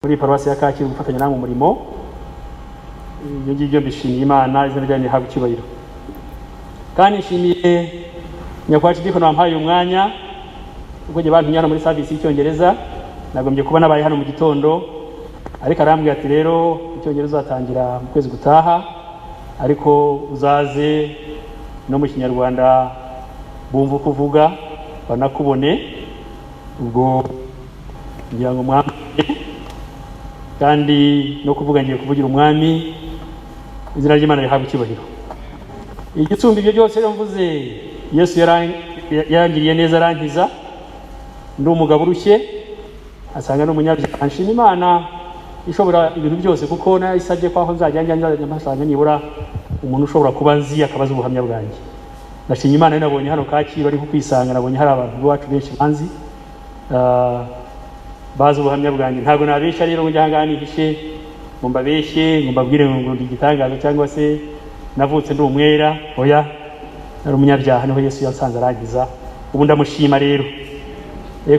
muri paruwasi ya Kacyiru gufatanya namwe umurimo. Ibyo ngibyo mbishimiye Imana, izina ryanjye rihabwe icyubahiro. Kandi nshimiye nyakwacu diko nampaye umwanya ubwo nge bantu nyana muri service y'Icyongereza, nagombye kuba nabaye hano mu gitondo, ariko arambwira ati rero Icyongereza atangira mu kwezi gutaha, ariko uzaze no mu Kinyarwanda bumva uko uvuga banakubone, ubwo ngira ngo mwami kandi no kuvuga ngiye kuvugira umwami, izina ry'Imana rihabwe icyubahiro. Igitsumbi ibyo byose rero mvuze, Yesu yarangiriye neza arankiza, ndi umugabo urushye asanga n'umunyabyaha. Nshima Imana ishobora ibintu byose, kuko nayisabye ko aho nzajya mpasanga nibura umuntu ushobora kuba nzi akabaza ubuhamya bwanjye. Ndashima Imana nabonye hano Kacyiru ari kwisanga, nabonye hari abantu bacu benshi banzi bazi ubuhamya bwanjye. Ntabwo nabesha rero ngo njya nihishe ngo mbabeshye ngo mbabwire ngo ndi igitangaza cyangwa se navutse ndi umwera. Oya, ari umunyabyaha, niho Yesu yasanze arangiza. Ubu ndamushima rero,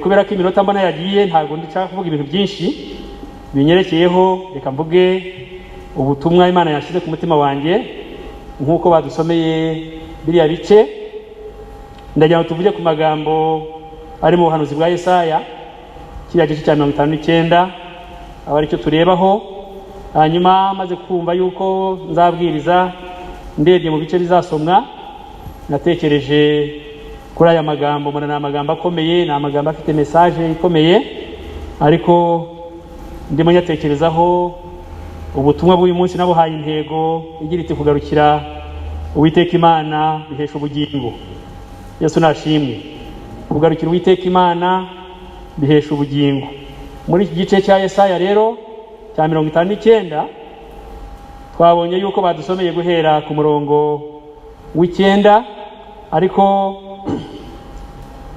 kubera ko iminota mbona yagiye, ntabwo ndica kuvuga ibintu byinshi binyerekeyeho. Reka mvuge ubutumwa Imana yashize ku mutima wanjye nk'uko badusomeye biriya bice. Ndagira ngo tuvuge ku magambo ari mu buhanuzi bwa Yesaya, kiriya gice cya 59, aba aricyo turebaho. Hanyuma maze kumva yuko nzabwiriza, ndebye mu bice bizasomwa, natekereje kuri aya magambo. Mbona ni amagambo akomeye, ni amagambo afite message ikomeye, ariko ndimo nyatekerezaho ubutumwa bw'uyu munsi nabuhaye intego igira iti kugarukira Uwiteka Imana bihesha ubugingo. Yesu nashimwe. Kugarukira Uwiteka Imana bihesha ubugingo. Muri iki gice cya Yesaya rero cya 59 twabonye yuko badusomeye guhera ku murongo w'9, ariko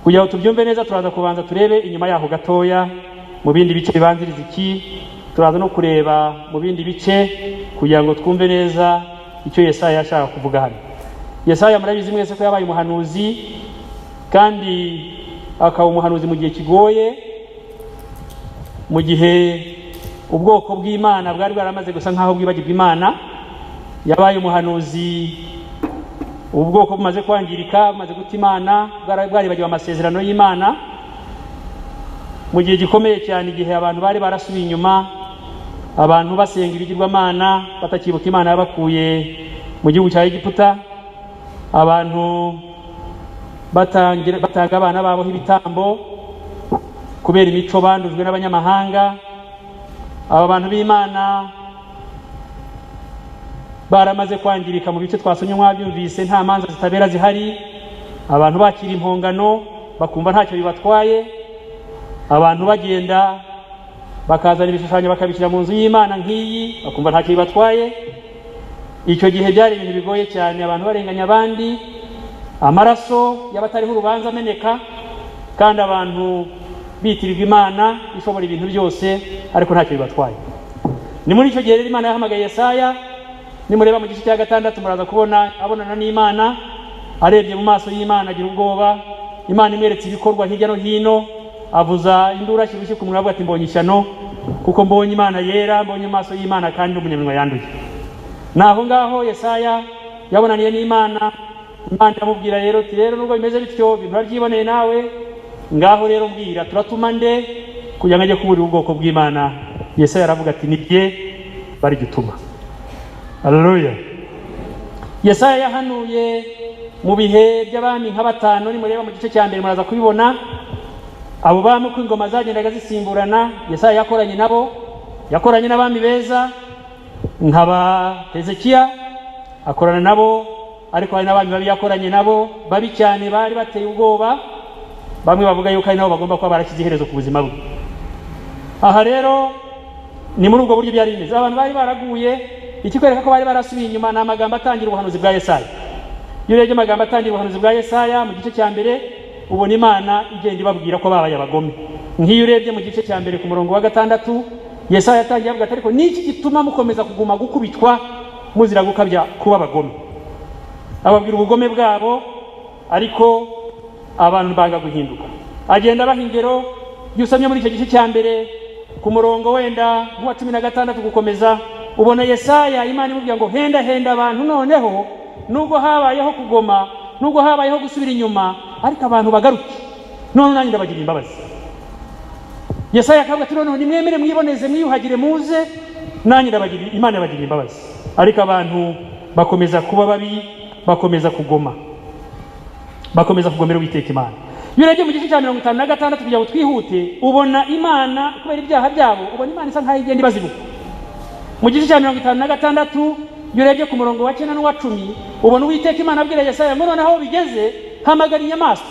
kugira ngo tubyumve neza turaza kubanza turebe inyuma yaho gatoya mu bindi bice bibanziriza iki. Turaza no kureba mu bindi bice kugira ngo twumve neza icyo Yesaya yashaka kuvuga hano. Yesaya murabizi mwese ko yabaye umuhanuzi, kandi akaba umuhanuzi mu gihe kigoye, mu gihe ubwoko bw'Imana bwari bwaramaze gusa nkaho bwibagirwa Imana. Yabaye umuhanuzi ubwoko bumaze kwangirika, bumaze guta Imana, bwaribagiwe amasezerano y'Imana, mu gihe gikomeye cyane, igihe abantu bari barasubiye inyuma, abantu basenga ibigirwamana, batakibuka Imana yabakuye mu gihugu cya Egiputa, abantu batanga abana babo ibitambo kubera imico bandujwe n'abanyamahanga. Aba bantu b'Imana baramaze kwangirika mu bice twasomye mwabyumvise, nta manza zitabera zihari, abantu bakira impongano bakumva ntacyo bibatwaye, abantu bagenda bakazana ibishushanyo bakabishyira mu nzu y'Imana nk'iyi bakumva ntacyo bibatwaye. Icyo gihe byari ibintu bigoye cyane, abantu barenganya abandi, amaraso y'abatariho urubanza ameneka, kandi abantu bitirirwa Imana ishobora ibintu byose, ariko ntacyo bibatwaye. Ni muri icyo gihe rero Imana yahamagaye Yesaya. Nimureba mu gice cya 6 muraza kubona abonana n'Imana, arebye mu maso y'Imana agira ubwoba. Imana imweretse ibikorwa hirya no hino, avuza induru ashyushye ku munwa, avuga ati mbonye ishyano, kuko mbonye Imana yera, mbonye amaso y'Imana kandi n'umunyaminwa yanduye. Naho ngaho Yesaya yabonaniye n'Imana. Imana iramubwira rero ati rero nubwo bimeze bityo, ibintu urabyiboneye nawe, ngaho rero mbwira turatuma nde kugira ngo ajye kuburira ubwoko bw'Imana. Yesaya aravuga ati nibye bari gituma. Haleluya. Yesaya yahanuye mu bihe by'abami nka 5. Nimureba mu gice cya 1 muraza kubibona abo bami ko ingoma zagendaga zisimburana. Yesaya yakoranye nabo, yakoranye n'abami beza nkaba Hezekiya, akorana nabo, ariko hari n'abami babi yakoranye nabo, babi cyane, bari bateye ubwoba. Bamwe bavuga yuko ari nabo bagomba kuba barashyize iherezo ku buzima bwe. Aha rero ni muri ubwo buryo byari bimeze. Abantu bari baraguye, ikikwereka ko bari barasubiye inyuma ni amagambo atangira ubuhanuzi bwa Yesaya. Iyo urebye amagambo atangira ubuhanuzi bwa Yesaya mu gice cya 1, ubona Imana igenda ibabwira ko babaye abagome. Nk'iyo urebye mu gice cya 1 ku murongo wa 6, Yesaya yatangiye avuga ati ariko niki gituma mukomeza kuguma gukubitwa muzira gukabya kuba abagome. Ababwira ubugome bwabo, ariko abantu banga guhinduka. Agenda bahingero, yusomye muri icyo gice cya 1 ku murongo wenda wa 16 gukomeza, ubona Yesaya Imana imubwira ngo henda abantu noneho, nubwo habayeho kugoma, nubwo habayeho gusubira inyuma, ariko abantu bagaruke, none nanjye ndabagirira imbabazi. Yesaya akavuga ati noneho nimwemere mwiboneze mwiyuhagire muze, nanjye ndabagirira, Imana yabagirira imbabazi. Ariko abantu bakomeza kuba babi, bakomeza kugoma, bakomeza kugomera Uwiteka Imana. Iyo urebye mu gice cya 56 kugira ngo twihute, ubona Imana kubera ibyaha byabo, ubona Imana isa nkaho igenda ibazibuka. Mu gice cya 56 iyo urebye ku murongo wa 9 n'uwa 10, ubona Uwiteka Imana abwira Yesaya ngo noneho bigeze, hamagara inyamaswa,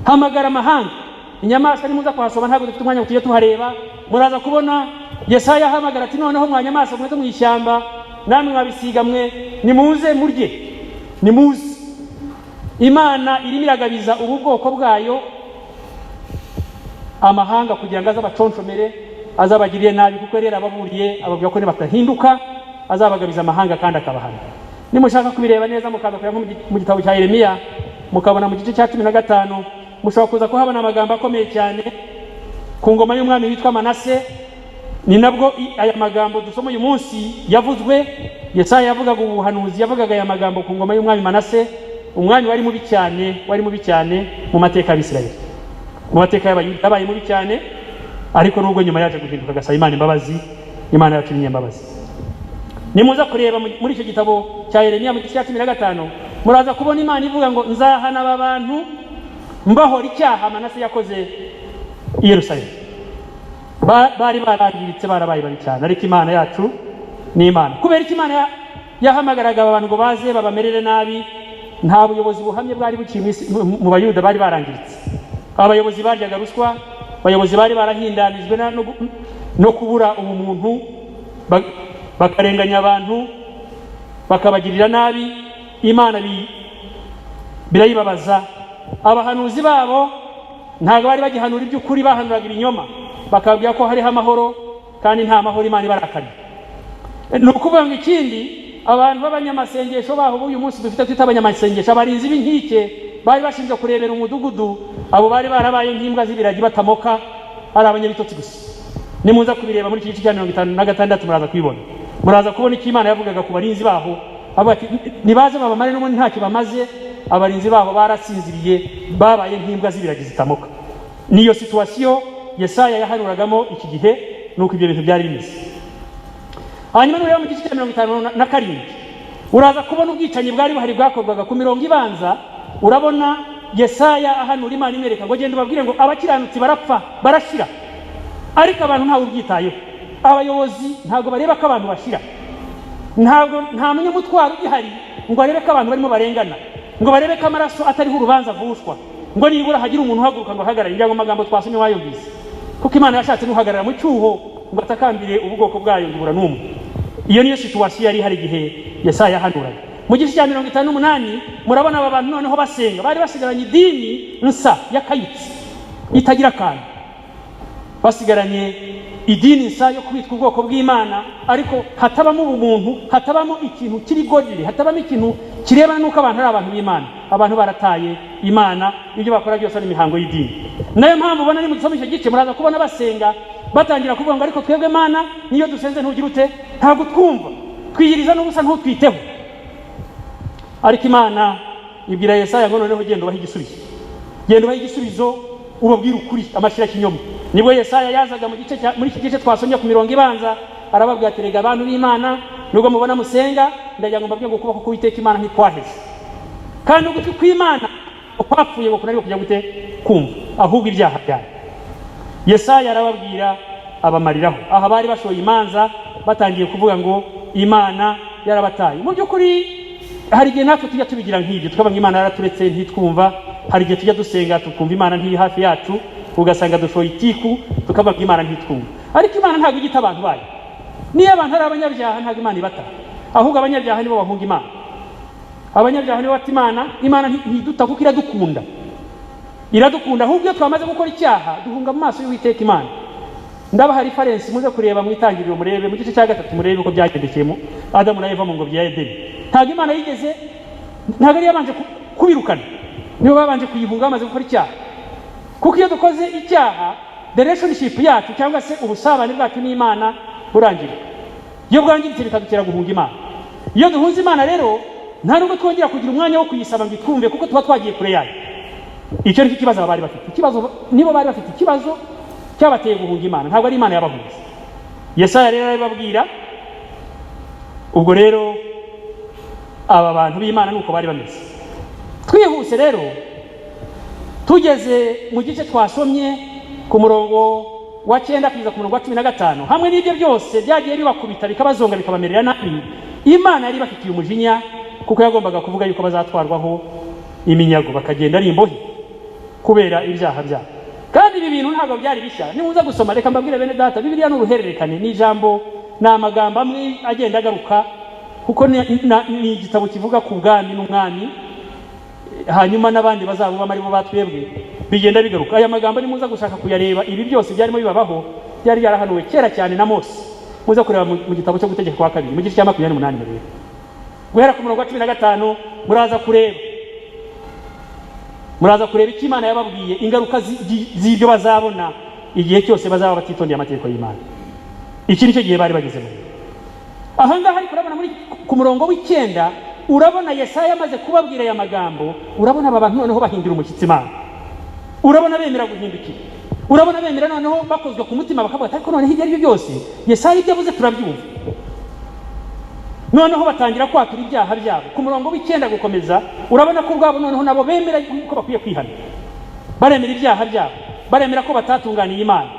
hamagara amahanga. Inyamaswa nimuza kuhasoma ntabwo dufite umwanya tujye tuhareba, muraza kubona Yesaya ahamagara ati noneho mwanyamaswa mwe mu ishyamba, namwe mwabisiga mwe, nimuze murye, nimuze. Imana irimo iragabiza ubu bwoko bwayo amahanga kugira ngo azabaconshomere, azabagiriye nabi, kuko rero ababuriye ababwira ko nibatahinduka azabagabiza amahanga kandi akabahana. Nimushaka kubireba neza mukaza kureba mu gitabo cya Yeremiya, mukabona mu gice cya 15 mushobora kuza kuhabona amagambo akomeye cyane ku ngoma y'umwami witwa Manase. Ni nabwo aya magambo dusoma uyu munsi yavuzwe. Yesaya yavugaga ubuhanuzi, yavugaga aya magambo ku ngoma y'umwami Manase, umwami wari mubi cyane mu mateka y'Abisirayeli, mu mateka y'Abayuda yabaye mubi cyane, ariko nubwo nyuma yaje guhinduka agasaba Imana imbabazi, Imana yatumye imbabazi. Nimuza kureba muri icyo gitabo cya Yeremiya mu gice cya 15, muraza kubona Imana ivuga ngo nzahana aba bantu mbahora icyaha Manase yakoze i Yerusalemu. Bari barangiritse, barabaye babi cyane, ariko Imana yacu ni Imana. Kubera iki Imana yahamagaraga abantu ngo baze babamerere nabi? Nta buyobozi buhamye bwari bukiri mu Bayuda, bari barangiritse. Abayobozi baryaga ruswa, abayobozi bari barahindanijwe no kubura ubumuntu, bakarenganya abantu, bakabagirira nabi. Imana birayibabaza. Abahanuzi babo ntabwo bari bagihanura iby'ukuri, bahanuraga ibinyoma, bakabwira ko hariho amahoro, kandi nta mahoro Imana ibarakariye. Ni ukuvuga ngo ikindi, abantu b'abanyamasengesho baho uyu munsi dufite twita abanyamasengesho, abarinzi b'inkike bari bashinzwe kurebera umudugudu, abo bari barabaye nk'imbwa z'ibiragi batamoka, ari abanyabitotsi gusa. Nimuza kubireba muri iki gice cya 56 muraza kubibona, muraza kubona icyo Imana yavugaga ku barinzi baho, avuga ati nibaze babamare n'ubundi ntacyo bamaze. Abarinzi baho barasinziriye, babaye nk'imbwa z'ibiragi zitamoka. Niyo situation Yesaya yahanuragamo iki gihe, nuko ibyo bintu byari bimeze. Hanyuma n'ureba mu gice cya 57 uraza kubona ubwicanyi bwari buhari bwakorwaga ku mirongo ibanza. Urabona Yesaya ahanura Imana imwereka ngo genda ubabwire ngo abakiranutsi barapfa barashira, ariko abantu ntawe ubyitayeho. Abayobozi ntabwo bareba ko abantu bashira, nta munyamutwaro ugihari ngo arebe ko abantu barimo barengana, ngo barebe ko amaraso atariho urubanza vushwa, ngo nibura hagira umuntu uhaguruka ngo hagarare. Njya mu magambo twasomye wayumvise, kuko Imana yashatse n'uhagarara mu cyuho ngo atakambire ubwoko bwayo ngibura n'umwe. Iyo niyo situation yari hari igihe Yesaya yahanuraga. Mu gice cya 58 murabona aba bantu noneho basenga, bari basigaranye idini nsa yakayitse itagira kandi, basigaranye idini nsa yo kwitwa ubwoko bw'Imana, ariko hatabamo ubumuntu, hatabamo ikintu kiri godly, hatabamo ikintu kirebana n'uko abantu ari abantu b'Imana. Abantu barataye Imana, ibyo bakora byose ari imihango y'idini. Nayo mpamvu ubona ni mu gisoma icyo gice muraza kubona basenga batangira kuvuga ngo ariko twebwe Mana niyo dusenze ntugira ute, ntabwo twumva, twiyiriza n'ubusa ntutwiteho. Ariko Imana ibwira Yesaya ngo noneho genda ubahe igisubizo, genda ubahe igisubizo, ubabwira ukuri amashira kinyoma. Nibwo Yesaya yazaga muri iki gice twasomye ku mirongo ibanza, arababwira ati rega abantu b'Imana, nubwo mubona musenga, ndagira ngo mbabwire ngo ukuboko k'Uwiteka Imana ntikwaheze, kandi ugutwi kw'Imana kwapfuye ngo kunari kujya gute kumva, ahubwo ibyaha byayo. Yesaya arababwira abamariraho. Aha bari bashoye imanza, batangiye kuvuga ngo Imana yarabataye. Mu by'ukuri hari igihe natwe tujya tubigira nk'ibyo, tukavuga ngo Imana yaraturetse ntitwumva. Hari igihe tujya dusenga tukumva Imana ntiri hafi yacu, ugasanga dushoye itiku tukavuga ngo Imana ntitwumva. Ariko Imana ntabwo igita abantu bayo. Niyo abantu ari abanyabyaha ntabwo Imana ibata, ahubwo abanyabyaha nibo bahunga Imana. Abanyabyaha nibo bata Imana ntiduta kuko iradukunda, ahubwo iyo twamaze gukora icyaha duhunga mu maso y'Uwiteka Imana. Ndabaha reference muze kureba mu itangiriro, murebe mu gice cya 3 murebe uko byagendekeyemo Adamu na Eva mu ngobyi ya Edeni. Ntabwo Imana yigeze, ntabwo ari yabanje kubirukana, nibo babanje kuyihunga bamaze gukora icyaha. Kuko iyo dukoze icyaha the relationship yacu cyangwa se ubusabane bwacu n'Imana burangira. Iyo bwangiritse bikadutera guhunga Imana. Iyo duhunze Imana rero nta nubwo twongera kugira umwanya wo kuyisaba ngo twumve kuko tuba twagiye kure yayo. Icyo ni kibazo bari bafite. Ikibazo nibo bari bafite ikibazo cyabateye guhunga Imana, ntabwo ari Imana yabahunze. Yesaya rero arababwira, ubwo rero aba bantu b'Imana nuko bari bameze. Twihuse rero tugeze mu gice twasomye ku murongo wa 9 kugeza ku murongo wa 15, hamwe n'ibyo byose byagiye bibakubita bikabazonga bikabamerera nabi, Imana yari bafitiye umujinya kuko yagombaga kuvuga yuko bazatwarwaho iminyago bakagenda ari imbohe kubera ibyaha byabo. Kandi ibi bintu ntabwo byari bishya. Nimuza gusoma, reka mbabwire bene data, Bibiliya n'uruhererekane, ni ijambo n'amagambo amwe agenda agaruka kuko ni igitabo kivuga ku bwami n'umwami, hanyuma n'abandi bazabuba ari bo batwebwe, bigenda bigaruka. Aya magambo nimuza gushaka kuyareba, ibi byose byarimo bibabaho, byari byarahanuwe kera cyane na Mose. Muza kureba mu gitabo cyo gutegeka kwa 2 mu gice cya 28 rero guhera ku murongo wa 15 muraza kureba icyo Imana yababwiye, ingaruka z'ibyo bazabona igihe cyose bazaba batitondeye amategeko y'Imana. Iki nicyo gihe bari bageze muri. Aha ngaha ariko urabona muri ku murongo w'9 urabona Yesaya amaze kubabwira aya magambo, urabona aba bantu noneho bahindira umushyitsi Imana. Urabona bemera guhindukira. Urabona bemera noneho bakozwe ku mutima bakavuga ariko noneho ibyo ari byo byose Yesaya ibyo avuze turabyumva. Noneho batangira kwatura ibyaha byabo. Ku murongo w'9 gukomeza urabona ko ubwabo noneho nabo bemera ko bakwiye kwihana. Baremera ibyaha byabo, baremera ko batatunganiye Imana.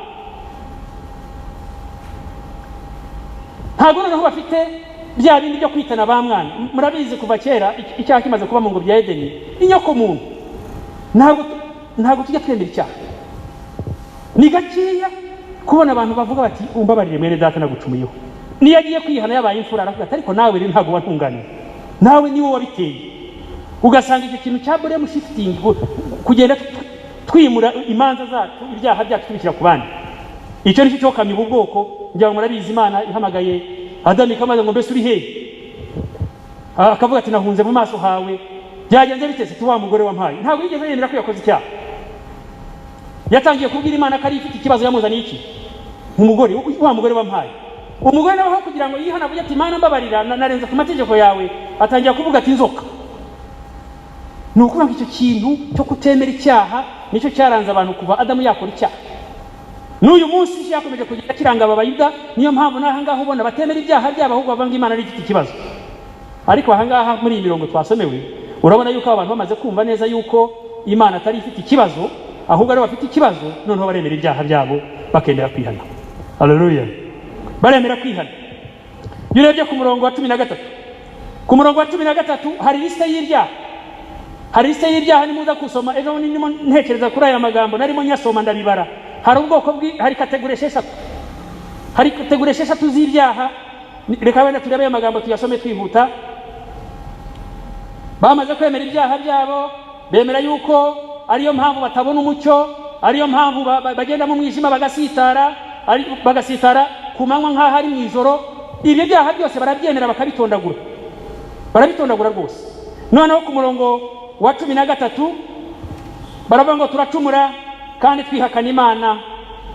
Ntabwo noneho bafite bya bindi byo kwitana ba mwana. Murabizi kuva kera icyaha kimaze kuba mu ngo bya Edeni, inyoko muntu ntabwo tujya twemera icyaha. Ni gakeya kubona abantu bavuga bati umbabarire mwene data nagucumuyeho. Niyo agiye kwihana yabaye imfura aravuga ariko nawe rero ntabwo wantunganiye, nawe niwe wabiteye. Ugasanga icyo kintu cya blame shifting, kugenda twimura imanza zacu, ibyaha byacu tubishyira ku bandi. Icyo nicyo cyo kamya ubwoko. Njya murabizi Imana ihamagaye Adamu ikamaze ngo mbese uri hehe, akavuga ati nahunze mu maso hawe, byagenze bitese tuwa mugore wampaye. Ntabwo yigeze yemera ko yakoze icyaha. Yatangiye kubwira Imana ko ari ifite ikibazo yamuzaniye iki, umugore wa mugore wampaye. Umugore nawe aho kugira ngo yihana avuge ati Imana mbabarira narenze ku mategeko yawe, atangiye kuvuga ati inzoka. Ni ukuvuga ngo icyo kintu cyo kutemera icyaha nicyo cyaranze abantu kuva Adamu yakora icyaha. N'uyu munsi yakomeje kugira kiranga ababayuda, niyo mpamvu naha ngaho ubona batemera ibyaha byabo ahubwo bavanga Imana ari ifite ikibazo. Ariko aha ngaha muri iyi mirongo twasomewe urabona yuko abantu bamaze kumva neza yuko Imana atari ifite ikibazo, ahubwo ari bafite ikibazo, noneho baremera ibyaha byabo bakendera kwihana. Haleluya. Baremera kwihana. Yurebye ku murongo wa 13. Ku murongo wa 13 hari liste y'ibyaha. Hari liste y'ibyaha nimuza kusoma, ejo nimo ntekereza kuri aya magambo narimo nyasoma ndabibara. Hari ubwoko hari kategori 6. Hari kategori 6 z'ibyaha. Reka wenda turebe aya magambo tuyasome twihuta. Bamaze kwemera ibyaha byabo, bemera yuko ariyo mpamvu batabona umucyo, ariyo mpamvu bagenda mu mwijima bagasitara ku manywa nk'aho ari mu ijoro. Ibyo byaha byose barabyemera barabitondagura rwose. Noneho ku murongo wa 13 baravuga ngo turacumura kandi twihakana Imana,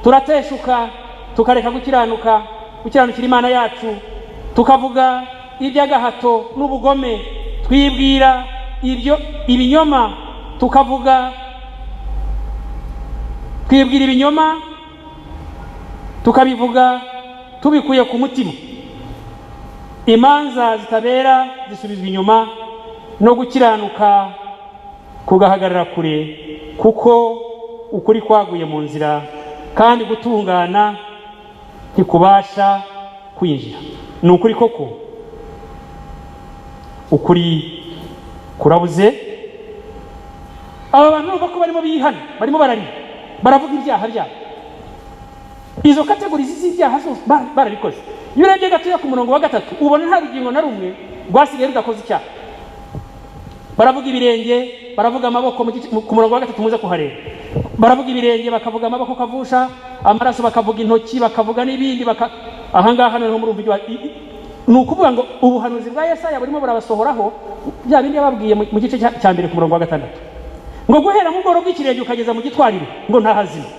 turateshuka tukareka gukiranukira Imana yacu, tukavuga iby'agahato n'ubugome, twibwira ibinyoma, tukabivuga tubikuye ku mutima. Imanza zitabera zisubizwa inyuma no gukiranuka kugahagarara kure, kuko ukuri kwaguye mu nzira kandi gutungana ntikubasha kwinjira. Ni ukuri koko, ukuri kurabuze. Aba bantu nuko ko barimo bihana, barimo baravuga ibyaha byabo. Izo kategori z'ibyaha zose barabikoze. Iyo urebye gatoya ku murongo wa 3 ubona nta rugingo na rumwe rwasigaye rudakoze icyaha. Baravuga ibirenge, baravuga amaboko. Ku murongo wa 3 muze kuhareba, baravuga ibirenge, bakavuga amaboko kavusha, amaraso bakavuga intoki, bakavuga n'ibindi. Aha ngaha noneho murumva ni ukuvuga ngo ubuhanuzi bwa Yesaya burimo burabasohoraho bya bindi yababwiye mu gice cya mbere ku murongo wa 6, ngo guhera mu bworo bw'ikirenge ukageza mu gitwariro ngo ntahazima.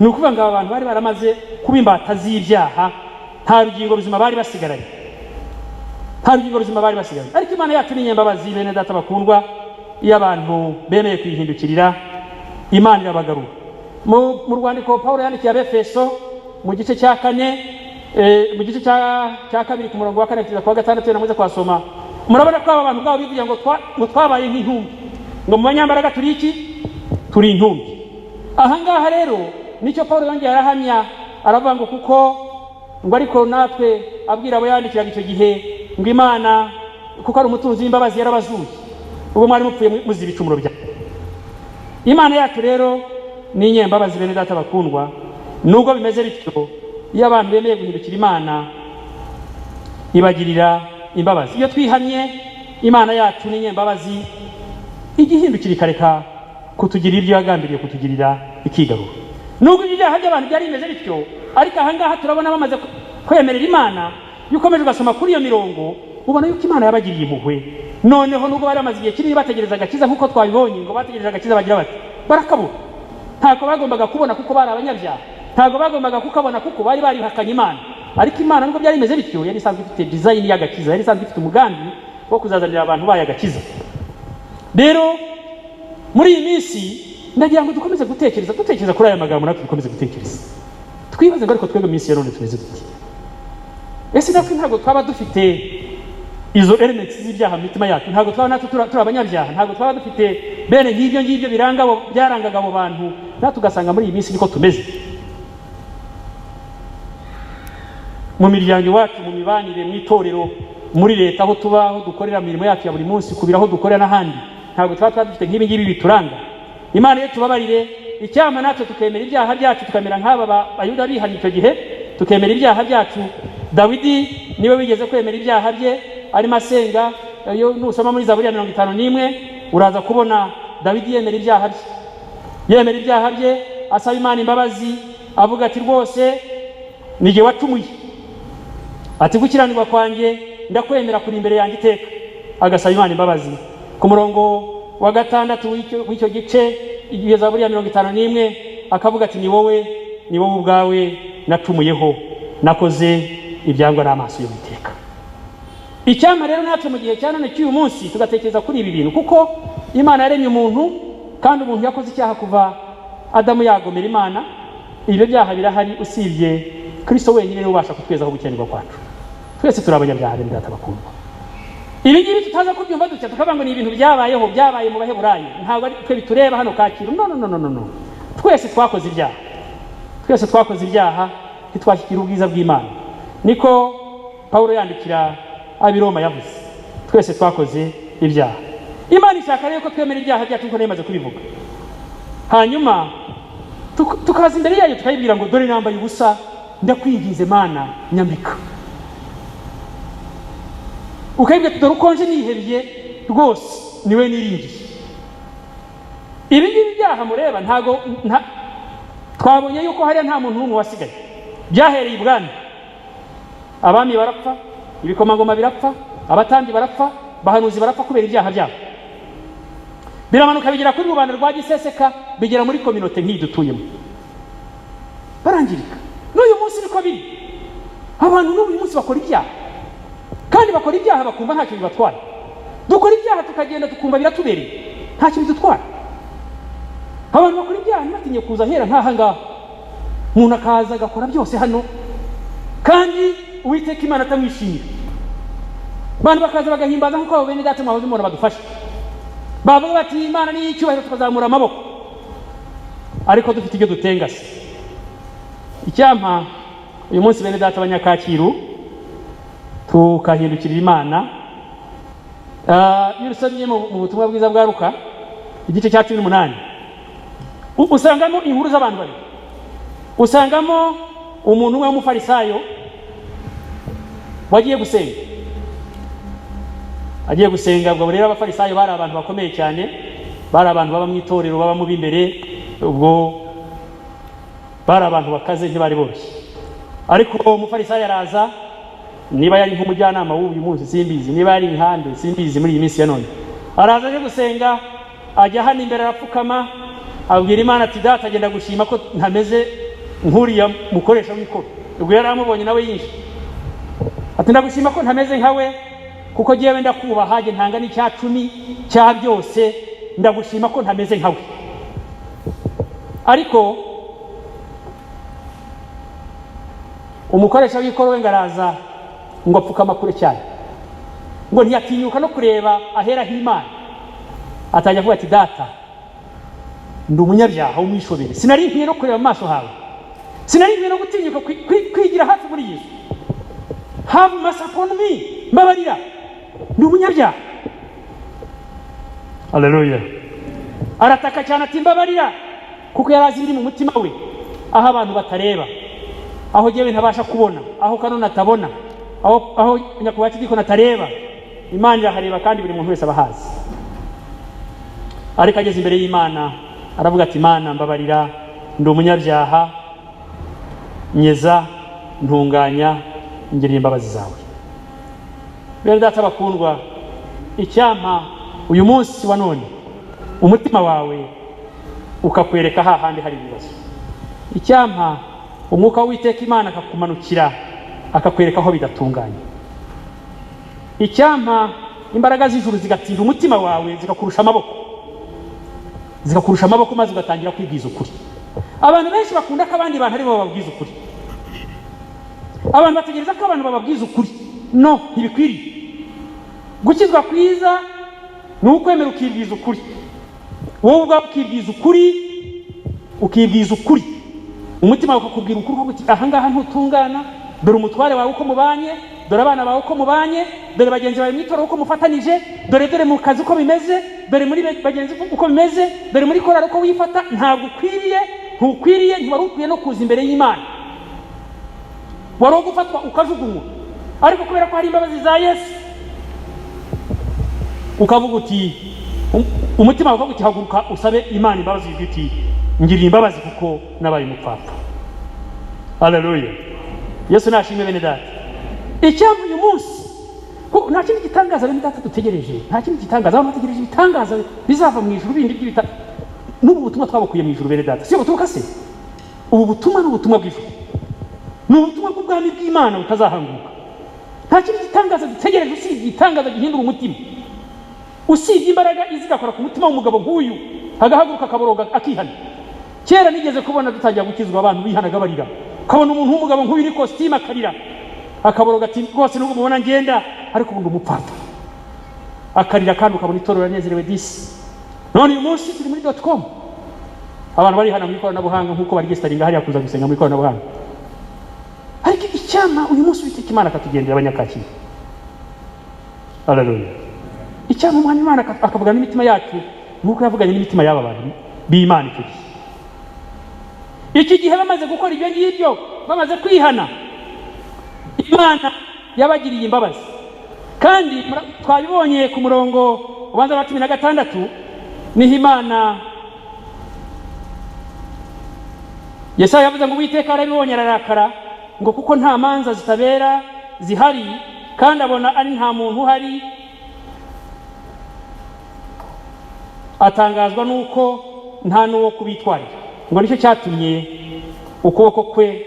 ni ukuvuga ngo abantu bari baramaze kuba imbata z'ibyaha, nta rugingo ruzima bari basigaranye, ariko Imana yacu ni nyembabazi. Bene data bakundwa, iyo abantu bemeye kwihindukirira, Imana irabagarura. Mu rwandiko Pawulo yandikiye Abefeso mu gice cya 4, mu gice cya 2 ku murongo wa 4 kugeza kwa 6, namuze kwasoma, murabona ko aba bantu bwabo bivuga ngo twabaye nk'intumbi, ngo mu banyambaraga turi iki? Turi intumbi. Aha ngaha rero nicyo Pawulo yongeye arahamya, aravuga ngo kuko ngo ariko natwe abwira abo yandikiraga icyo gihe ngo Imana kuko ari umutunzi w'imbabazi yarabazuye, ubwo mwari mupfuye muziba ibicumuro byawe. Imana yacu rero ni nyembabazi. Bene data bakundwa, nubwo bimeze bityo, iyo abantu bemeye guhindukira Imana ibagirira imbabazi. Iyo twihamye, Imana yacu ni nyembabazi, igihindukira ikareka kutugirira ibyo yagambiriye kutugirira, ikigarura. Nubwo ibyaha by'abantu byari bimeze bityo, ariko aha ngaha turabona bamaze kwemerera Imana. Iyo ukomeje ugasoma kuri iyo mirongo, ubona yuko Imana yabagiriye impuhwe. Noneho nubwo bari bamaze igihe kinini bategereza agakiza, nk'uko twabibonye ngo bategereje agakiza bagira bati barakabura. Ntabwo bagombaga kubona kuko bari abanyabyaha, ntabwo bagombaga kukabona kuko bari barihakanye Imana. Ariko Imana nubwo byari bimeze bityo, yari isanzwe ifite design y'agakiza, yari isanzwe ifite umugambi wo kuzazanira abantu bayo agakiza. Rero muri iyi minsi ndagira ngo dukomeze gutekereza kuri aya magambo, natwe dukomeze gutekereza, twibaze ngo ariko twebwe minsi ya none tumeze duti? Ese natwe ntabwo twaba dufite izo elements z'ibyaha mu mitima yacu? Ntabwo twaba natwe turi abanyabyaha? Ntabwo twaba dufite bene ngibyo byarangaga abo bantu? natwe ugasanga muri iyi minsi niko tumeze mu miryango iwacu, mu mibanire, mu itorero, muri leta, aho tubaho dukorera imirimo yacu ya buri munsi, kubiraho dukorera n'ahandi. Ntabwo twaba dufite nk'ibi ngibi bituranga. Imana ye tubabarire, icyama natwe tukemera ibyaha byacu, tukamera nk'aba Bayuda bihanye icyo gihe, tukemera ibyaha byacu. Dawidi niwe wigeze kwemera ibyaha bye arimo asenga. Iyo nusoma muri Zaburi ya 51 uraza kubona Dawidi yemera ibyaha bye, asaba Imana imbabazi, avuga ati rwose nije wacumuye, ati gukiranirwa kwanjye ndakwemera kuri imbere yanjye iteka, agasaba Imana imbabazi. Ku murongo wa 6 w'icyo gice iyo Zaburi ya 51 akavuga ati ni wowe ubwawe nacumuyeho, nakoze ibyangwa n'amaso y'Uwiteka. Icyama rero natwe mu gihe cya none cy'uyu munsi tugatekereza kuri ibi bintu, kuko Imana yaremye umuntu, kandi umuntu yakoze icyaha kuva Adamu yagomera Imana. Ibyo byaha birahari, usibye Kristo wenyine niwe ubasha kutwezaho gukiranirwa kwacu. Twese turi abanyabyaha rero ndatabakundwa. Ibi ngibi tutaza kubyumva dutya tukavuga ngo ni ibintu byabaye mu Baheburayo, ntabwo ari twe bitureba hano Kacyiru. No. Twese twakoze ibyaha, ntitwashyikira ubwiza bw'Imana. Niko Pawulo yandikira Abiroma yavuze, twese twakoze ibyaha. Imana ishaka rero ko twemera ibyaha byacu nkuko nemaze kubivuga, hanyuma tukaza imbere yayo tukayibwira ngo dore nambaye ubusa, ndakwinginze Mana nyambika. Ukayibwira dore ukonje nihebye rwose, niwe niringiye. Ibi ngibi byaha mureba ntago twabonye yuko hariya nta muntu n'umwe wasigaye. Byahereye ibwami, abami barapfa, ibikomangoma birapfa, abatambyi barapfa, bahanuzi barapfa kubera ibyaha byabo. Biramanuka bigera kuri rubanda rwa giseseka, bigera muri community nk'iyi dutuyemo, barangirika. N'uyu munsi niko biri. Abantu n'uyu munsi bakora ibyaha, kandi bakora ibyaha bakumva nta kintu bibatwara. Dukora ibyaha tukagenda tukumva biratubereye, nta kintu bidutwara. Abantu bakora ibyaha ntibatinye kuza hera nk'aha ngaha, umuntu akaza agakora byose hano, kandi Uwiteka Imana atamwishimira. Abantu bakaza bagahimbaza nk'uko abo bene data mwahoze mubona badufasha, bavuga bati Imana ni icyubahiro, tukazamura amaboko, ariko dufite ibyo dutengase. Icyampa uyu munsi bene data abanyakacyiru tukahindukirira Imana. Iyo usomye mu butumwa bwiza bwa Luka igice cya 18 usangamo inkuru z'abantu babiri. Usangamo umuntu umwe w'umufarisayo wagiye gusenga. Ubwo rero abafarisayo bari abantu bakomeye cyane, bari abantu baba mu itorero, baba mu b'imbere, ubwo bari abantu bakaze, ntibari boroshye. Ariko umufarisayo araza, niba yari nk'umujyanama w'uyu munsi simbizi, niba yari ihande simbizi muri iyi minsi ya none, araza aje gusenga, ajya hano imbere arapfukama, abwira Imana ati data agenda gushima ko ntameze nkuriya mukoresha w'ikoro. Ubwo yari amubonye nawe yinshi ati ndagushima ko ntameze nkawe kuko jewe ndakubaha je ntanga n'icya 10 cya byose, ndagushima ko ntameze nkawe. Ariko umukoresha w'ikoro we ngaraza ngo apfukama kure cyane, ngo ntiyatinyuka no kureba ahera h'Imana. Atajya avuga ati data ndi umunyabyaha w'umwishobere, sinari nkwiye no kureba amaso hawe, sinari nkwiye no gutinyuka kwigira hafi muri Yesu. Have mercy upon me, mbabarira ndi umunyabyaha. Haleluya. Arataka cyane ati mbabarira, kuko yarazi biri mu mutima we, aho abantu batareba, aho jewe ntabasha kubona, aho kanona atabona, aho nyakubahwa diko natareba, Imana irahareba kandi buri muntu wese abahazi. Ariko ageze imbere y'Imana aravuga ati Imana mbabarira ndi umunyabyaha, nyeza ntunganya ngiriye imbabazi zawe. Bene data bakundwa, icyampa uyu munsi wa none umutima wawe ukakwereka hahandi hari ibibazo. Icyampa umwuka w'Uwiteka Imana akakumanukira akakwereka aho bidatunganye. Icyampa imbaraga z'ijuru zigatsinda umutima wawe zikakurusha amaboko, maze ugatangira kwibwiza ukuri. Abantu benshi bakunda ko abandi bantu ari bo bababwiza ukuri. Abantu bategereza ko abantu bababwiza ukuri. No, ntibikwiriye. Gukizwa kwiza ni ukwemera ukibwiza ukuri. Wowe ubwawe ukibwiza ukuri. Umutima ukakubwira ukuri ko uti aha ngaha ntutungana, dore umutware wawe uko mubanye, dore abana bawe uko mubanye, dore bagenzi bawe mwitoro uko mufatanije, dore mu kazi uko bimeze, dore muri bagenzi uko bimeze, dore muri korari uko wifata. Ntabwo ntukwiriye, ntiwari ukwiye no kuza imbere y'Imana. Wari gufatwa ukajugunywa, ariko kubera ko hari imbabazi za Yesu ukavuga uti, umutima ukavuga uti haguruka usabe Imana imbabazi, uti ngiriye imbabazi kuko nabaye umupfapfa. Haleluya. Yesu nashimwe bene data. Icyampa uyu munsi nta kindi gitangaza bene data dutegereje, nta kindi gitangaza. Abantu bategereje ibitangaza bizava mu ijuru bindi by'ibita. N'ubu butumwa twabukuye mu ijuru bene data, si buturuka se? Ubu butumwa ni ubutumwa bw'ijuru, ni ubutumwa bw'ubwami bw'Imana butazahanguka. Nta kindi gitangaza dutegereje usibye igitangaza gihindura umutima, usibye imbaraga izigakora ku mutima w'umugabo nk'uyu agahaguruka akaboroga akihana. Kera nigeze kubona dutangira gukizwa abantu bihanaga barira, ukabona umuntu w'umugabo nk'uyu uri kositimu akarira akaboroga ati rwose nubwo mubona ngenda ariko ubundi umupfapfa, akarira kandi ukabona itorero ranezerewe disi. None uyu munsi turi muri .com, abantu barihana mu ikoranabuhanga nk'uko baregistaringa hariya kuza gusenga mu ikoranabuhanga. Ariko icyampa uyu munsi Uwiteka Imana akatugendera abanyakacyiru. Haleluya. Icyampa umwami Imana akavuga n'imitima yacu nk'uko yavuganye n'imitima y'aba bantu b'Imana icyo gihe. Iki gihe bamaze gukora ibyo ngibyo, bamaze kwihana, Imana yabagiriye imbabazi. Kandi twabibonye ku murongo ubanza wa 16 niho Imana Yesaya yavuze ngo Uwiteka arabibonye ararakara, ngo kuko nta manza zitabera zihari kandi abona ari nta muntu uhari, atangazwa nuko nta nuwo kubitwarira. Ngo nicyo cyatumye ukuboko kwe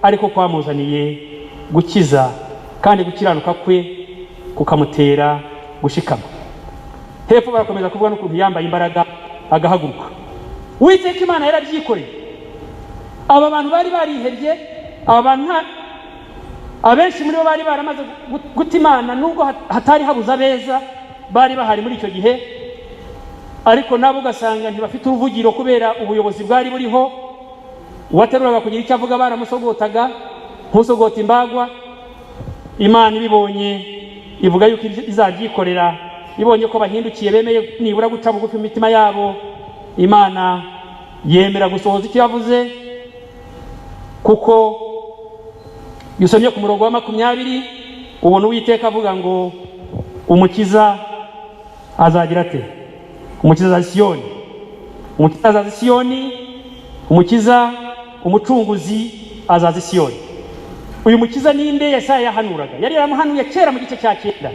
ariko kwamuzaniye gukiza, kandi gukiranuka kwe kukamutera gushikama. Hepfo barakomeza kuvuga n'ukuntu yambaye imbaraga agahaguruka. Uwiteka Imana yarabyikoreye. Aba bantu bari barihebye, aba bantu abenshi muri bo bari baramaze guta Imana, nubwo hatari habuze abeza bari bahari muri icyo gihe, ariko nabo ugasanga ntibafite uruvugiro kubera ubuyobozi bwari buriho. Uwateruraga kugira icyo avuga baramusogotaga nk'usogota imbagwa. Imana ibibonye ivuga yuko izabyikorera, ibonye ko bahindukiye bemeye nibura guca bugufi mu mitima yabo, Imana yemera gusohoza icyo yavuze. Kuko yusomye ku murongo wa 20 ubona Uwiteka avuga ngo umukiza azagira ate? Umukiza za Siyoni, umukiza za Siyoni, umukiza umucunguzi azaza Siyoni. Uyu mukiza ninde? Yesaya yahanuraga, yari yaramuhanuye kera mu gice cya 9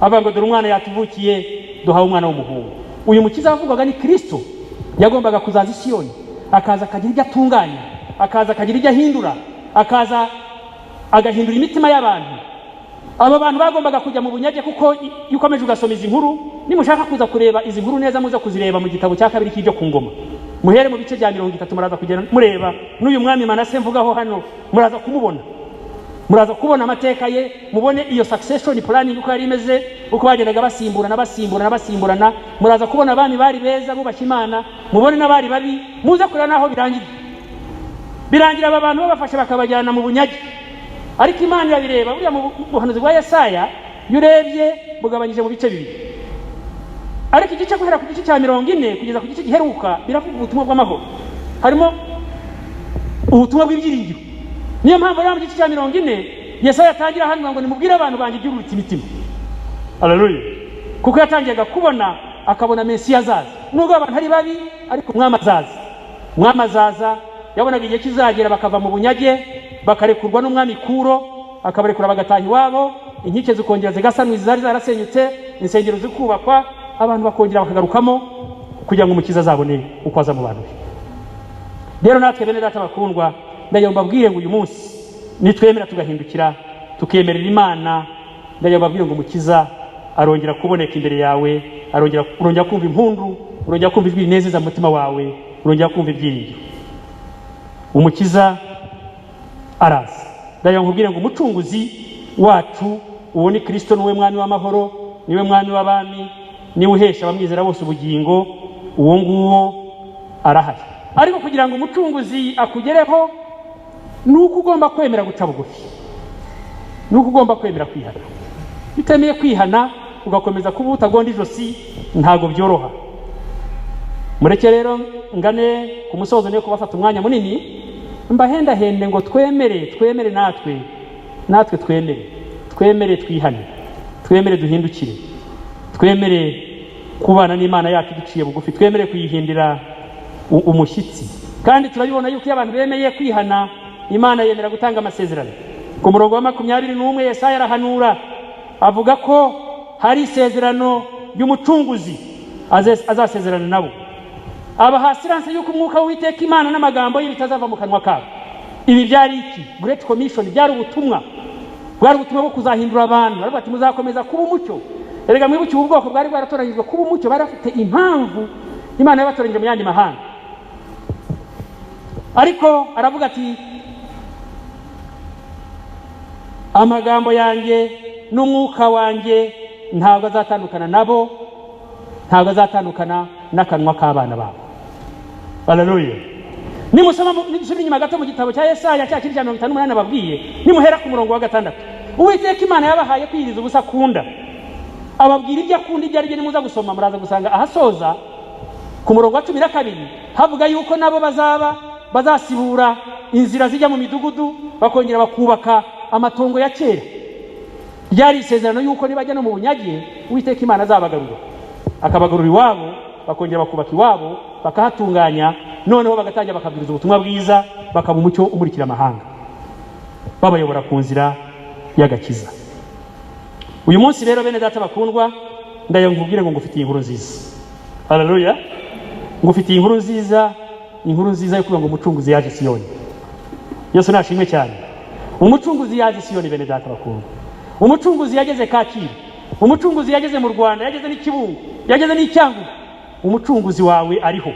avuga ngo dore umwana yatuvukiye, duhawe umwana w'umuhungu. Uyu mukiza avugaga ni Kristo, yagombaga kuzaza Siyoni, akaza akagira ibyo atunganya, akaza akagira ibyo ahindura, akaza agahindura imitima y'abantu. Aba bantu bagombaga kujya mu bunyage, kuko iyo ukomeje ugasoma izi nkuru, nimushaka kuza kureba izi nkuru neza muze kuzireba mu gitabo cya kabiri cy'ibyo ku ngoma, muhere mu bice bya 30 muraza kugera mureba n'uyu mwami Manase mvugaho hano, muraza kumubona, muraza kubona amateka ye, mubone iyo succession planning uko yari imeze, uko bagendaga basimburana. Muraza kubona abami bari beza bubashye Imana, mubone n'abari babi, muze kureba naho birangira aba bantu babafashe bakabajyana mu bunyage. Ariko Imana irabireba. Buriya mu buhanuzi bwa Yesaya yurebye bugabanyije mu bice bibiri, ariko igice guhera ku gice cya 40 kugeza ku gice giheruka biravuga ubutumwa bw'amahoro, harimo ubutumwa bw'ibyiringiro. Niyo mpamvu rero mu gice cya 40 Yesaya atangira hano ngo nimubwire abantu banjye iby'urutse imitima. Haleluya. Kuko yatangiye kubona, akabona Mesiya azaza. Nubwo abantu ari babi, ariko umwami azaza. Yabonaga igihe kizagera bakava mu bunyage, bakarekurwa n'umwami Kuro, akabarekura bagataha iwabo, inkike zikongera zigasanwa zari zarasenyutse, insengero zikubakwa, abantu bakongera bakagarukamo kugira ngo umukiza azabone uko aza mu bantu. Rero natwe bene data bakundwa, ndayomba mbabwire ngo uyu munsi nitwemera tugahindukira tukemerera Imana, ndayomba mbabwire ngo umukiza arongera kuboneka imbere yawe, urongera kumva impundu, urongera kumva ijwi rinezeza mu mutima wawe, urongera kumva ibyiringiro. Umukiza araza. Ndayomba mbabwire ngo umucunguzi wacu uwo ni Kristo, niwe mwami w'amahoro, niwe mwami w'abami, niwe uhesha abamwizera bose ubugingo. Uwo nguwo arahari. Ariko kugira ngo umucunguzi akugereho, nuko ugomba kwemera guca bugufi, nuko ugomba kwemera kwihana. Bitemeye kwihana ugakomeza kuba utagonda ijosi, ntago byoroha. Mureke rero ngane ku musozo niyo kubafata umwanya munini, mbahendahende ngo twemere natwe twemere twihane, twemere duhindukire, twemere kubana n'Imana yacu duciye bugufi, twemere kuyihindira umushyitsi. Kandi turabibona yuko abantu bemeye kwihana, Imana yemera gutanga amasezerano. Ku murongo wa 21 Yesaya arahanura, avuga ko hari isezerano y'umucunguzi azasezerana nabo. Abaha siranse yuko umwuka w'Uwiteka Imana n'amagambo ye bitazava mu kanwa kabo. Ibi byari iki? Great Commission, byari ubutumwa. Bwari ubutumwa bwo kuzahindura abantu. Baravuga ati muzakomeza kuba umucyo. Erega mwibuke ubwoko bwari bwaratoranyijwe kuba umucyo, bari bafite impamvu Imana yabatoranyije mu yandi mahanga. Ariko aravuga ati amagambo yanjye n'umwuka wanjye ntabwo azatandukana nabo, ntabwo azatandukana n'akanwa k'abana babo. Haleluya. Nimusoma nisubira inyuma gato mu gitabo cya Yesaya cya 58 ababwiye, nimuhera ku murongo wa 6. Uwiteka Imana yabahaye kwiriza ubusa kunda, ababwira ibyo akunda ibyo ari byo. Nimuza gusoma muraza gusanga ahasoza ku murongo wa 12 havuga yuko nabo bazasibura inzira zijya mu midugudu, bakongera bakubaka amatongo ya kera. Byari isezerano yuko nibajya no mu bunyage, Uwiteka Imana azabagarura, akabagarura iwabo, bakongera bakubaka iwabo, bakahatunganya, noneho bagatangira bakabwiriza ubutumwa bwiza, bakaba umucyo umurikira amahanga, babayobora ku nzira y'agakiza. Uyu munsi rero bene data bakundwa, ndayongubwire ngo ngufitiye inkuru nziza. Haleluya. Ngufitiye inkuru nziza, inkuru nziza yo kuvuga ngo umucunguzi yaje Siyoni. Yesu nashimwe cyane. Umucunguzi yaje Siyoni bene data bakundwa. Umucunguzi yageze Kacyiru, umucunguzi yageze mu Rwanda, yageze n'Ikibungo, yageze n'Icyangugu. Umucunguzi wawe ariho.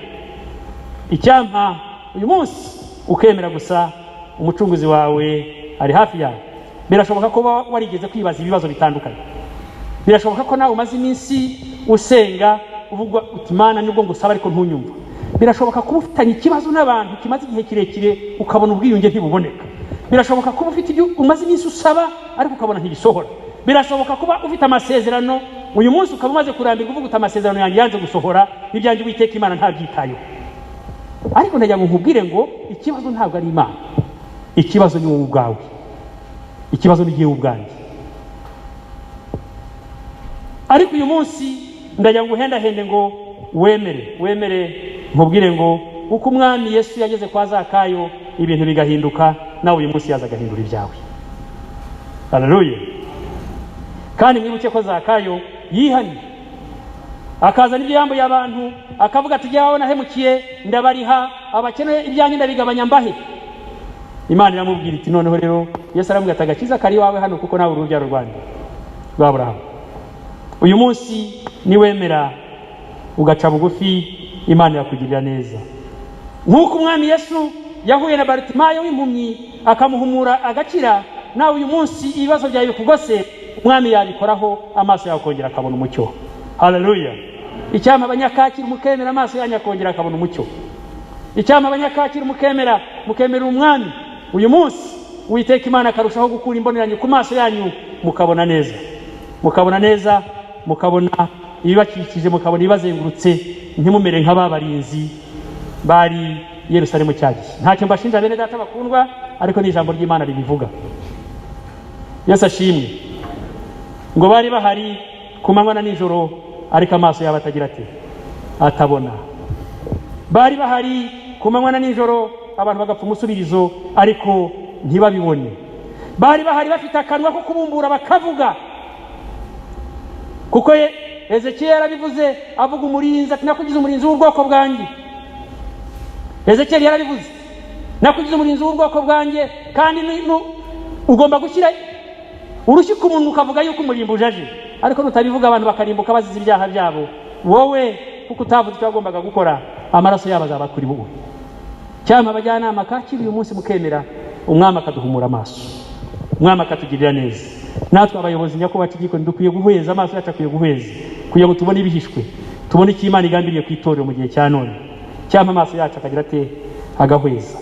Icyampa uyu munsi ukemera gusa umucunguzi wawe ari hafi yawe. Birashoboka ko warigeze kwibaza ibibazo bitandukanye. Birashoboka ko nawe umaze iminsi usenga uvuga uti Mana nubwo ngusaba ariko ntunyumva. Birashoboka ko ufitanye ikibazo n'abantu kimaze igihe kirekire ukabona ubwiyunge ntibuboneka. Birashoboka ko ufite ibyo umaze iminsi usaba ariko ukabona ntibisohora. Birashoboka kuba ufite amasezerano uyu munsi ukaba umaze kurambirwa uvuga uti amasezerano yanjye yanze gusohora, n'ibyanjye Uwiteka Imana ntabyitayeho. Ariko ndagira ngo nkubwire ngo ikibazo ntabwo ari Imana, ikibazo ni wowe ubwawe, ikibazo ni jyewe ubwanjye. Ariko uyu munsi ndagira ngo uhendahende ngo wemere nkubwire ngo uko umwami Yesu yageze kwa Zakayo ibintu bigahinduka, nawe uyu munsi yaza agahindura ibyawe. Haleluya. Kandi mwibuke ko Zakayo yihanye, akazana ibyo yambuye abantu, akavuga ati jyawe nahemukiye ndabariha, abakeneye ibyanyu ndabigabanya mbahe. Imana iramubwira iti noneho rero Yesu aramubwira ati agakiza kari wawe hano kuko nawe urubyaro rw'Aburahamu. Uyu munsi niwemera ugaca bugufi, Imana yakugirira neza. Nk'uko umwami Yesu yahuye na Bartimayo w'impumyi akamuhumura agakira, nawe uyu munsi ibibazo byawe bikugose, umwami yabikoraho amaso yawe akongera akabona umucyo. Haleluya. Icyama abanyakacyiru mukemera amaso yanyu akongera akabona umucyo. Icyama abanyakacyiru mukemera umwami, uyu munsi Uwiteka Imana akarushaho gukura imboneranyo ku maso yanyu, mukabona neza, mukabona ibibakikije, mukabona ibazengurutse, ntimumere nk'ababarinzi bari Yerusalemu cyagiye. Ntacyo mbashinja bene data bakundwa, ariko ni ijambo ry'Imana ribivuga. Yesu ashimwe. Ngo bari bahari ku manywa na nijoro, ariko amaso yabo atagira ate, atabona. Bari bahari ku manywa na nijoro, abantu bagapfa umusubirizo ariko ntibabibone. Bari bahari bafite akanwa ko kubumbura bakavuga, kuko Ezekiel yarabivuze avuga umurinzi ati nakugize umurinzi w'ubwoko bwanjye. Ezekiel yarabivuze nakugize umurinzi w'ubwoko bwanjye, kandi ugomba gushyira urushyi ku muntu ukavuga yuko umurimbo ujaje, ariko nutabivuga abantu bakarimbuka bazize ibyaha byabo. Wowe kuko utavuze icyo wagombaga gukora, amaraso yabo azaba kuri wowe. Cyama abajyanama Kacyiru uyu munsi mukemera, umwami akaduhumura amaso, umwami akatugirira neza. Natwe abayobozi nyakubahwa cy'igikoni dukwiye guhweza amaso yacu, akwiye guhweza kugira ngo tubone ibihishwe, tubone icyo Imana igambiriye ku itorero mu gihe cya none. Cyama amaso yacu akagira ate, agahweza.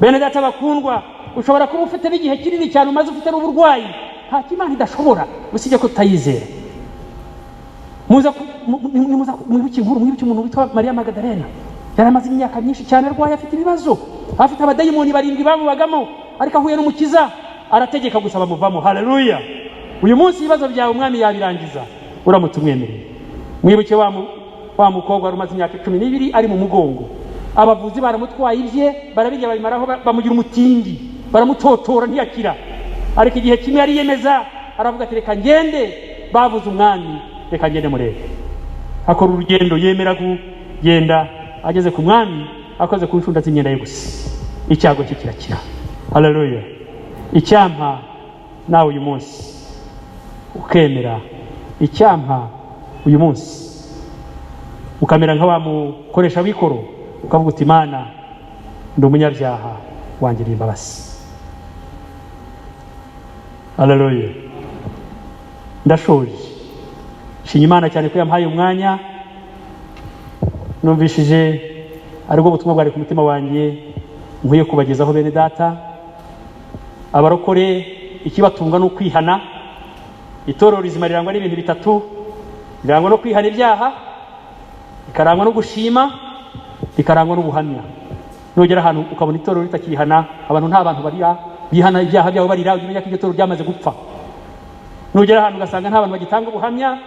Bene data bakundwa, ushobora kuba ufite n'igihe kinini cyane umaze ufite n'uburwayi, nta Imana idashobora, usibye ko tutayizera. Mwibuke umuntu witwa Mariya Magdalena, yari amaze imyaka myinshi cyane arwaye, afite ibibazo, afite abadayimoni 7 bamubagamo, ariko ahuye n'umukiza arategeka gusaba muvamo. Haleluya. Uyu munsi ibibazo byawe umwami yabirangiza uramutse umwemereye. Mwibuke wa mukobwa wari umaze imyaka 12 ari mu mugongo, abavuzi baramutwaye ibye, barabijya babimaraho, bamugira umutindi, baramutotora ntiyakira. Ariko igihe kimwe yari yemeza, aravuga ati reka ngende, bavuze umwami, reka ngende murebe. Akora urugendo, yemera kugenda, ageze ku mwami, akoze ku nshunda z'imyenda ye gusa, icyago cye kirakira. Haleluya. Icyampa nawe uyu munsi ukemera, icyampa uyu munsi ukamera nk'abamukoresha w'ikoro, ukavuga uti Imana ndi umunyabyaha, wangirira imbabazi. Haleluya. Ndashoje. Shinya Imana cyane ko yampaye umwanya, numvishije aribwo butumwa bwari ku mutima wanjye nkwiye kubagezaho. Bene data, abarokore ikibatunga no kwihana. Itorero rizima rirangwa n'ibintu bitatu: rirangwa no kwihana ibyaha, rikarangwa no gushima, rikarangwa n'ubuhamya. Nugera ahantu ukabona itorero ritakihana, abantu nta bantu barira bihana ibyaha byabo barira, umenya ko itorero ryamaze gupfa. Nugera ahantu ugasanga nta bantu bagitanga ubuhamya,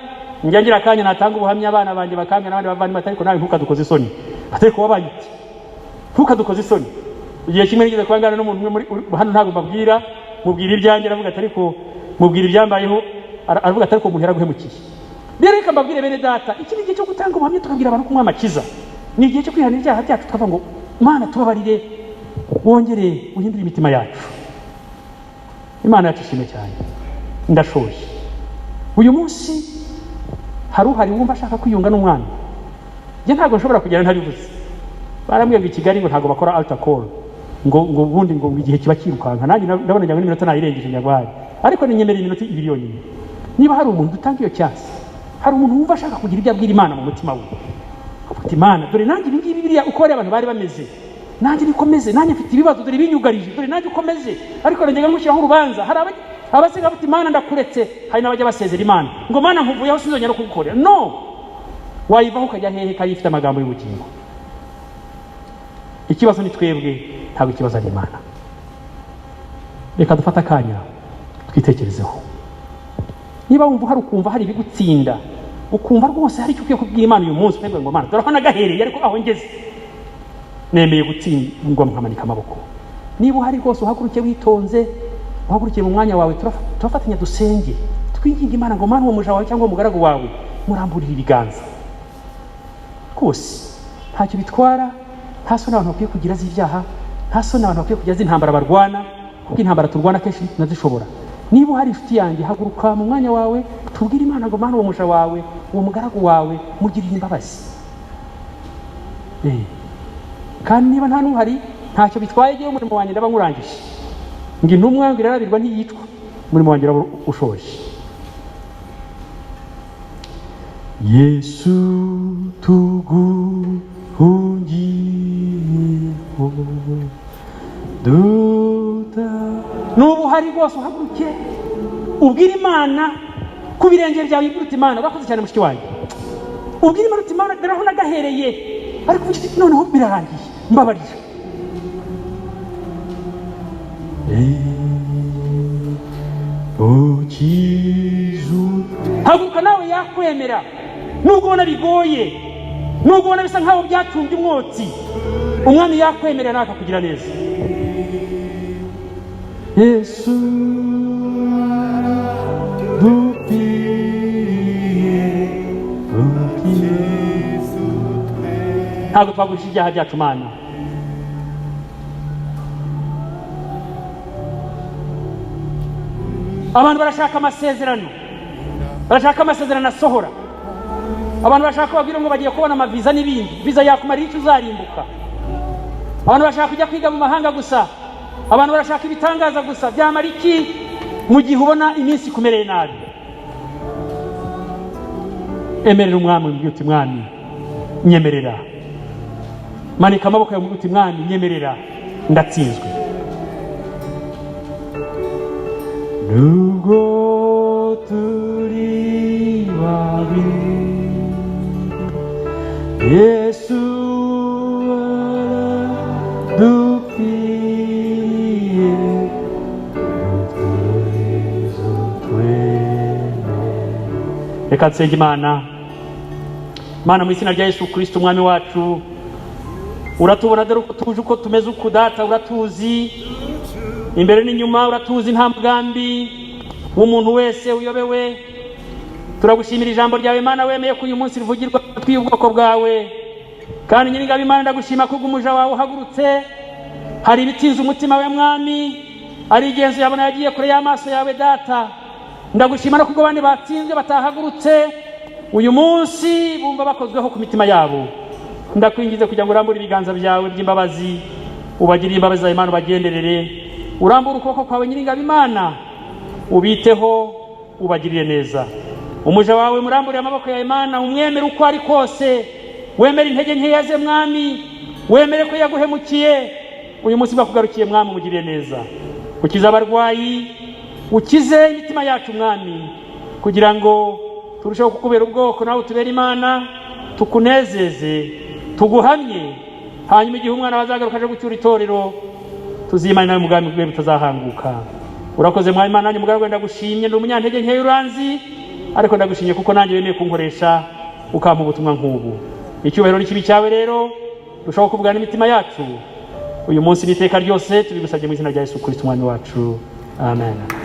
njyangira akanya natanga ubuhamya, abana banjye bakambya n'abandi bavandi batariko nawe ntukadukoze isoni, atariko wabaye iki, ntukadukoze isoni. Igihe kimwe nigeze kwangana n'umuntu muri hano, ntabwo mbabwira, mubwira ibyanjye, aravuga atariko mubwira ibyambayeho, aravuga atariko umuntu yaraguhemukiye. Rero reka mbabwire bene data, iki ni igihe cyo gutanga ubuhamya, tukabwira abantu ko umwami akiza. Ni igihe cyo kwihana ibyaha byacu, tukavuga ngo Imana tubabarire, wongere uhindure imitima yacu. Imana yacu ishimwe cyane. Ndashoje. Uyu munsi hari uhari wumva ashaka kwiyunga n'umwami, njye ntabwo nshobora kugera ntabivuze. Barambwiye ngo i Kigali ngo ntabwo bakora altar call, ngo ubundi ngo igihe kiba kirukanka. Nanjye ndabona njye n'iminota nayirengeje nyagwari, ariko ninyemereye iminota 2 yonyine. Niba hari umuntu dutanga iyo chance, hari umuntu wumva ashaka kugira ibyo abwira Imana mu mutima we, avuga Imana, dore nanjye ibi ngibi biriya ukore abantu bari bameze, nanjye nikomeze, nanjye mfite ibibazo, dore binyugarije, dore nanjye ukomeze, ariko nanjye ngushyiraho urubanza. Hari abasenga bati Imana ndakuretse, hari n'abajya basezera Imana ngo Mana nkuvuyeho sinzongera kugukorera. No, wayivaho ukajya hehe kandi ifite amagambo y'ubugingo. Ikibazo ni twebwe, ntabwo ikibazo ari Imana. Reka dufate akanya twitekerezeho. Niba wumva hari ukumva hari ibigutsinda, ukumva rwose hari icyo ukwiye kubwira Imana uyu munsi, ukavuga ngo Mana dore aho nagahereye, ariko aho ngeze nemeye gutsindwa, nkamanika amaboko. Niba uhari rwose uhaguruke witonze, uhagurukiye mu mwanya wawe, turafatanya dusenge, twinginga Imana ngo Mana uwo muja wawe cyangwa umugaragu wawe muramburire ibiganza. Rwose ntacyo bitwara, nta soni abantu bakwiye kugira z'ibyaha, nta soni abantu bakwiye kujya zintambara barwana, kuko intambara turwana kenshi nazishobora. Niba hari inshuti yanjye, haguruka mu mwanya wawe tubwire Imana ngo Mana, uwo musha wawe, uwo mugaragu wawe mugirire imbabazi. Kandi niba nta n'uhari ntacyo bitwaye, igihe umurimo wanjye ndaba nkurangije, ngo intumwa ngo irarabirwa ntiyicwa, umurimo wanjye uraba ushoje. Yesu tuguhungiyeho n'ubu hari rwose uhaguruke ubwire Imana ku birenge byawe, ubwire uti Imana urakoze cyane mushiki wanjye, ubwire Imana uti Imana dore aho nagahereye, ariko noneho birarangiye, mbabarira. Haguruka nawe yakwemera, nubwo ubona bigoye, nubwo ubona bisa nkaho byatumbye umwotsi, umwami yakwemerera nawe akakugira neza. Yesu ntabwo twagurisha ibyaha byacu Mana. Abantu barashaka amasezerano, barashaka amasezerano asohora. Abantu bashaka babwira ngo bagiye kubona amaviza n'ibindi, viza yakumara icyo uzarimbuka. Abantu bashaka kujya kwiga mu mahanga gusa, abantu barashaka ibitangaza gusa. Byamara iki mu gihe ubona iminsi kumereye nabi? Emerera umwami, ubwire uti Mwami nyemerera. Manika amaboko yawe, uti Mwami nyemerera, ndatsinzwe. Nubwo turi babiri, Yesu dupfiye, reka nsenge Imana. Mana, mu izina rya Yesu Kristo umwami wacu, uratubona dore uko tuje, uko tumeze, uko data uratuzi imbere n'inyuma, uratuzi nta mugambi w'umuntu wese uyobewe. Turagushimira ijambo ryawe Mana, wemeye ko uyu munsi rivugirwa tw'ubwoko bwawe. Kandi nyir'ingabo Imana, ndagushima ko umuja wawe uhagurutse. Hari ibitinze umutima we Mwami, ari igenzo yabona yagiye kure y'amaso yawe Data. Ndagushima no kuko bandi batsinzwe batahagurutse uyu munsi bumva bakozweho ku mitima yabo. Ndakwingize kugira ngo urambure ibiganza byawe by'imbabazi, ubagirire imbabazi zawe Imana, ubagenderere. Urambure ukuboko kwawe nyir'ingabo Imana, ubiteho, ubagirire neza. Umuja wawe murambure amaboko yawe Imana, umwemere uko ari kose, wemere intege nkeya ze Mwami, wemere ko yaguhemukiye. Uyu munsi bakugarukiye Mwami, umugirire neza. Ukize abarwayi, ukize imitima yacu Mwami, kugira ngo turusheho kukubera ubwoko, nawe utubere Imana, tukunezeze, tuguhamye. Hanyuma igihe umwana bazagaruka aje gucyura itorero, tuzimane nawe ubwami bwe butazahanguka. Urakoze Mwami Imana, nanjye mugaragu ndagushimye, ndi umunyantege nkeya uranzi, ariko ndagushimye kuko nanjye wemeye kunkoresha ukampa ubutumwa nk'ubu. Icyubahiro n'ikibi cyawe rero rushaho kuvugana imitima yacu uyu munsi n'iteka ryose, tubigusabye mu izina rya Yesu Kristo umwami wacu. Amen.